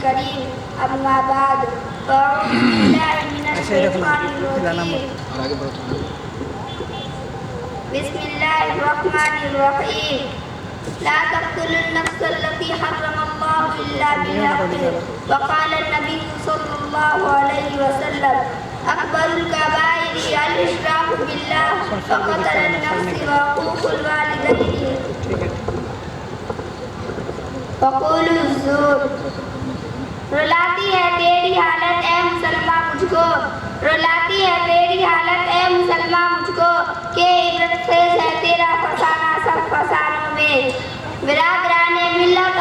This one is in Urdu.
الكريم أما بعد فأعوذ بالله من الشيطان الرجيم بسم الله الرحمن الرحيم لا تقتلوا النفس التي حرم الله إلا بالحق وقال النبي صلى الله عليه وسلم أكبر الكبائر الإشراك بالله وقتل النفس وعقوق الوالدين وقول الزور رلاتی ہے تیری حالت اے مسلمان مجھ کو رلاتی ہے تیری حالت اے مسلمان مجھ کو کہ عبرت خیز ہے تیرا فسانہ سب فسانوں میں برادران ملت